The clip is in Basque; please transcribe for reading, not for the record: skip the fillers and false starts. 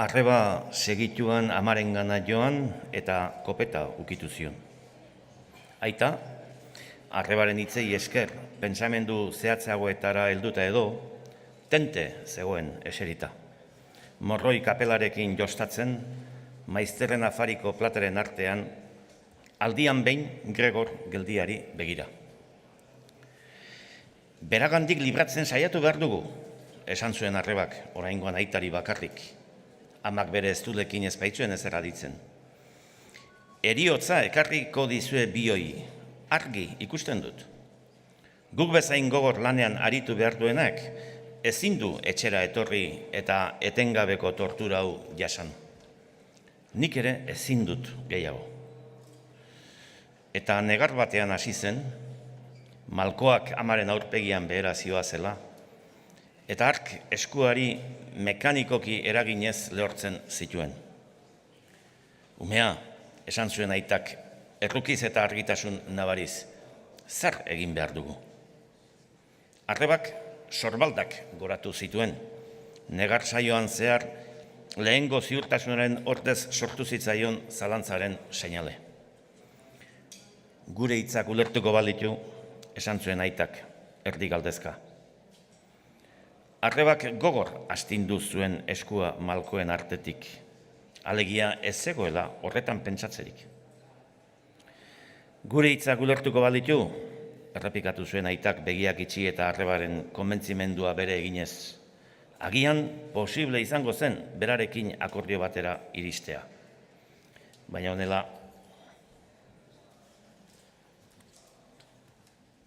Arreba segituan amarengana joan eta kopeta ukitu zion. Aita, arrebaren hitzei esker, pentsamendu zehatzagoetara helduta edo, tente zegoen eserita. Morroi kapelarekin jostatzen, maizterren afariko plateren artean, aldian behin Gregor geldiari begira. Beragandik libratzen saiatu behar dugu, esan zuen arrebak, oraingoan aitari bakarrik. Amak bere eztulekin ez baitzuen ezer aditzen. Heriotza ekarriko dizue bioi, argi ikusten dut. Guk bezain gogor lanean aritu behar duenak, ezin du etxera etorri eta etengabeko tortura hau jasan. Nik ere ezin dut gehiago. Eta negar batean hasi zen, malkoak amaren aurpegian behera zioazela, eta hark eskuari mekanikoki eraginez lehortzen zituen. Umea, esan zuen aitak, errukiz eta argitasun nabariz, zer egin behar dugu? Arrebak sorbaldak goratu zituen, negar saioan zehar lehengo ziurtasunaren ordez sortu zitzaion zalantzaren seinale. Gure hitzak ulertuko balitu, esan zuen aitak, erdi galdezka. Arrebak gogor astindu zuen eskua malkoen artetik, alegia ez zegoela horretan pentsatzerik. Gure hitzak ulertuko balitu, errepikatu zuen aitak begiak itxi eta arrebaren konbentzimendua bere eginez. Agian posible izango zen berarekin akordio batera iristea. Baina honela